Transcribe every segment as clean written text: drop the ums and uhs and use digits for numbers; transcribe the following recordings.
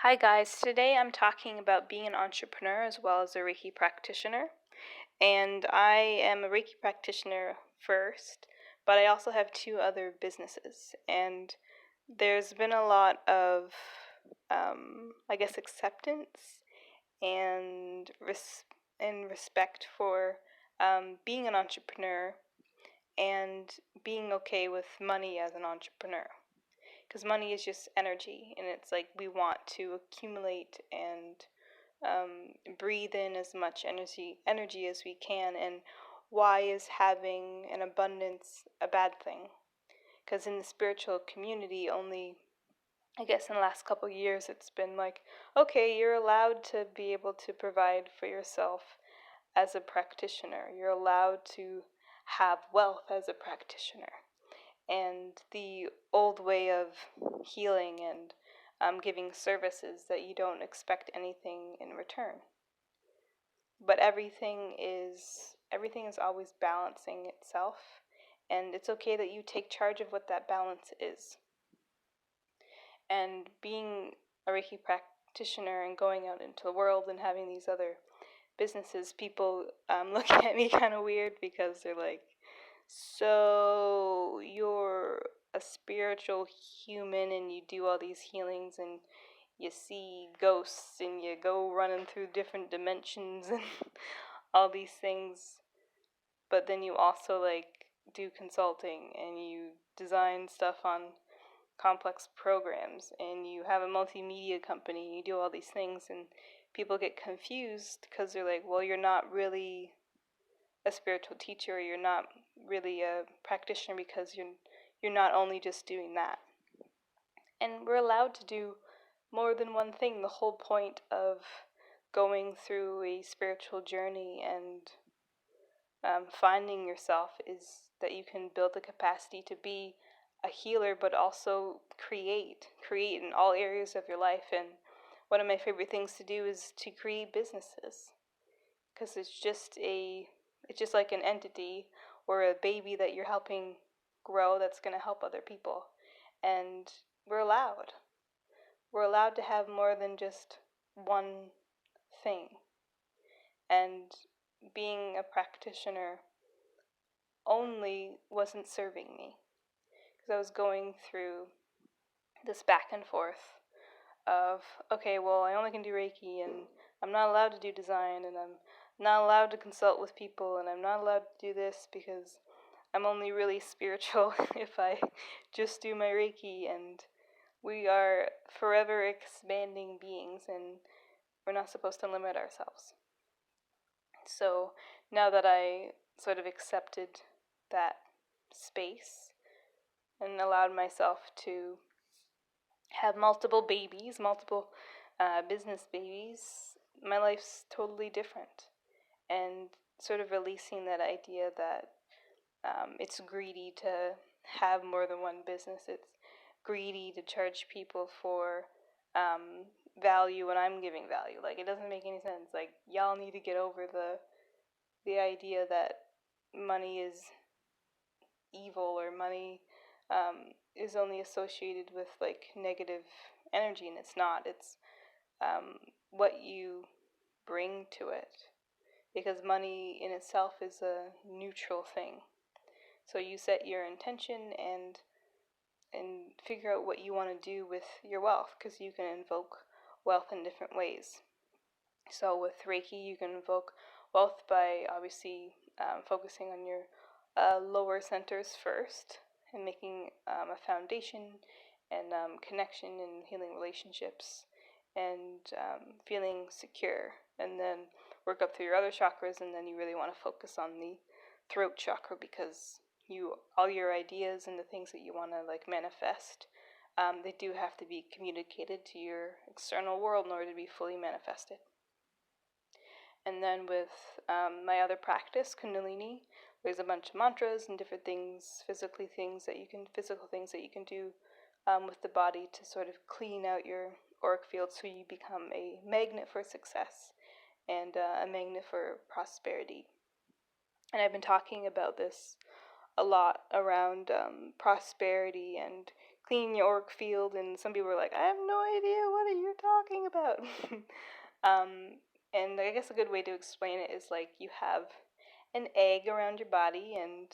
Hi guys, today I'm talking about being an entrepreneur as well as a Reiki practitioner. And I am a Reiki practitioner first, but I also have two other businesses. And there's been a lot of, acceptance and respect for being an entrepreneur and being okay with money as an entrepreneur, because money is just energy, and it's like we want to accumulate and breathe in as much energy as we can. And why is having an abundance a bad thing? Because in the spiritual community, only I guess in the last couple of years, it's been like, okay, you're allowed to be able to provide for yourself as a practitioner. You're allowed to have wealth as a practitioner. And the old way of healing and giving services that you don't expect anything in return. But everything is always balancing itself, and it's okay that you take charge of what that balance is. And being a Reiki practitioner and going out into the world and having these other businesses, people look at me kind of weird because they're like, so you're a spiritual human and you do all these healings and you see ghosts and you go running through different dimensions and all these things, but then you also do consulting and you design stuff on complex programs and you have a multimedia company and you do all these things, and people get confused because they're like, well, you're not really a spiritual teacher, or you're not really a practitioner because you're not only just doing that. And we're allowed to do more than one thing. The whole point of going through a spiritual journey and finding yourself is that you can build the capacity to be a healer, but also create in all areas of your life. And one of my favorite things to do is to create businesses, because it's just like an entity or a baby that you're helping grow that's going to help other people. And we're allowed to have more than just one thing. And being a practitioner only wasn't serving me, because I was going through this back and forth of, okay, well, I only can do Reiki, and I'm not allowed to do design, and I'm not allowed to consult with people, and I'm not allowed to do this because I'm only really spiritual if I just do my Reiki. And we are forever expanding beings, and we're not supposed to limit ourselves. So now that I sort of accepted that space and allowed myself to have multiple babies, multiple business babies, my life's totally different. And sort of releasing that idea that it's greedy to have more than one business. It's greedy to charge people for value when I'm giving value. Like, it doesn't make any sense. Like, y'all need to get over the idea that money is evil, or money is only associated with negative energy, and it's not. It's what you bring to it, because money in itself is a neutral thing. So you set your intention and figure out what you want to do with your wealth, because you can invoke wealth in different ways. So with Reiki, you can invoke wealth by obviously focusing on your lower centers first, and making a foundation and connection and healing relationships, and feeling secure, and then work up through your other chakras. And then you really want to focus on the throat chakra, because all your ideas and the things that you want to manifest, they do have to be communicated to your external world in order to be fully manifested. And then with my other practice, Kundalini, there's a bunch of mantras and different things, physical things that you can do with the body to sort of clean out your auric field, so you become a magnet for success and a magnet for prosperity. And I've been talking about this a lot around prosperity and clean your auric field, and some people are like, I have no idea, what are you talking about? And I guess a good way to explain it is like you have an egg around your body, and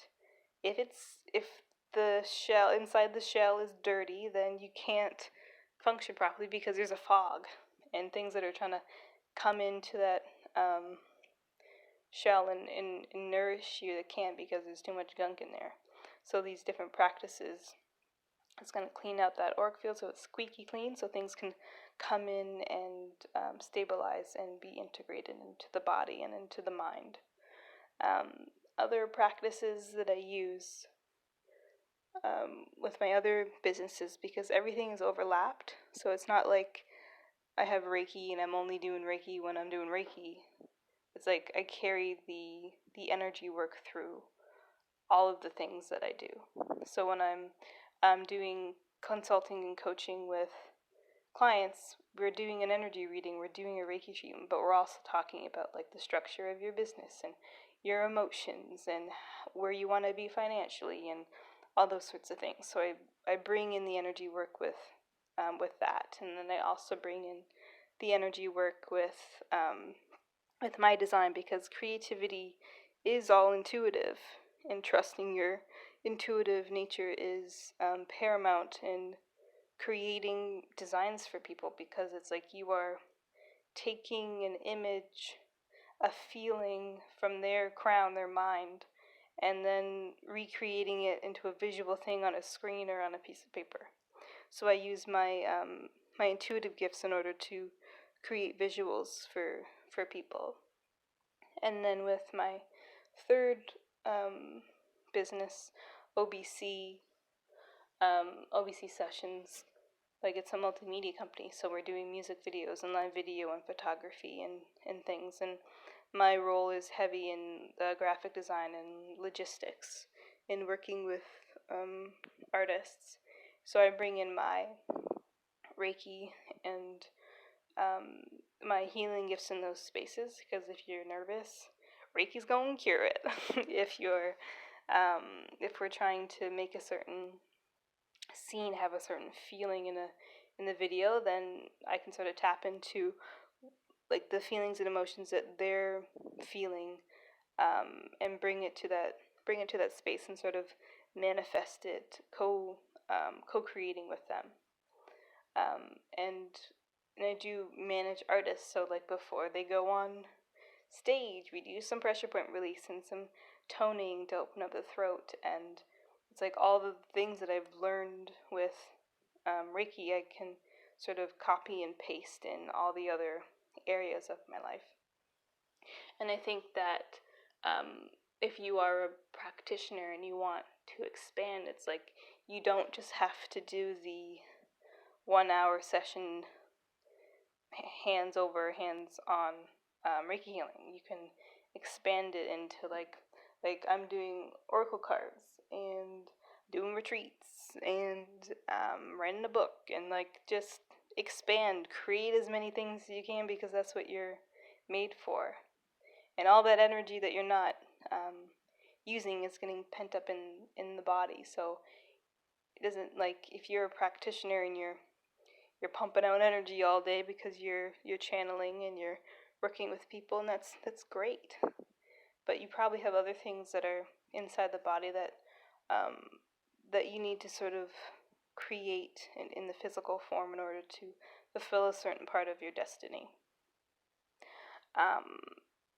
if the shell inside the shell is dirty, then you can't function properly because there's a fog, and things that are trying to come into that shell and nourish you that can't, because there's too much gunk in there. So these different practices, it's going to clean out that auric field so it's squeaky clean, so things can come in and stabilize and be integrated into the body and into the mind. Other practices that I use with my other businesses, because everything is overlapped, so it's not like I have Reiki and I'm only doing Reiki when I'm doing Reiki. It's like I carry the energy work through all of the things that I do. So when I'm doing consulting and coaching with clients, we're doing an energy reading, we're doing a Reiki treatment, but we're also talking about like the structure of your business and your emotions and where you want to be financially and all those sorts of things. So I bring in the energy work with that, and then I also bring in the energy work with my design, because creativity is all intuitive, and trusting your intuitive nature is paramount in creating designs for people, because it's like you are taking an image, a feeling from their crown, their mind, and then recreating it into a visual thing on a screen or on a piece of paper. So I use my my intuitive gifts in order to create visuals for people. And then with my third business, OBC, OBC Sessions, like it's a multimedia company, so we're doing music videos and live video and photography and things, and my role is heavy in the graphic design and logistics in working with artists. So I bring in my Reiki and my healing gifts in those spaces, because if you're nervous, Reiki's going to cure it. If we're trying to make a certain scene have a certain feeling in the video, then I can sort of tap into like the feelings and emotions that they're feeling, and bring it to that space and sort of manifest it, co-creating with them. And I do manage artists, so like before they go on stage, we do some pressure point release and some toning to open up the throat, and it's like all the things that I've learned with Reiki, I can sort of copy and paste in all the other areas of my life. And I think that if you are a practitioner and you want to expand, it's like you don't just have to do the 1 hour session hands over, hands on Reiki healing. You can expand it into like I'm doing oracle cards and doing retreats and writing a book, and like just expand, create as many things as you can, because that's what you're made for. And all that energy that you're not using is getting pent up in the body. So it doesn't, like if you're a practitioner and you're pumping out energy all day because you're channeling and you're working with people, and that's great. But you probably have other things that are inside the body that that you need to sort of create in the physical form in order to fulfill a certain part of your destiny.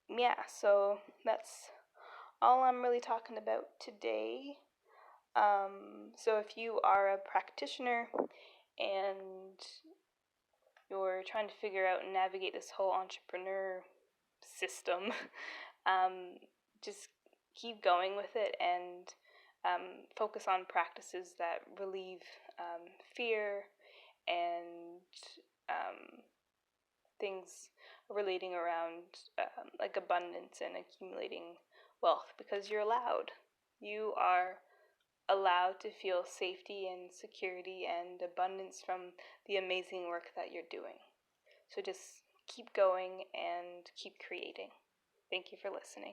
Yeah, so that's all I'm really talking about today. So if you are a practitioner and you're trying to figure out and navigate this whole entrepreneur system, just keep going with it, and focus on practices that relieve fear and things relating around like abundance and accumulating wealth, because you're allowed. You are allowed to feel safety and security and abundance from the amazing work that you're doing. So just keep going and keep creating. Thank you for listening.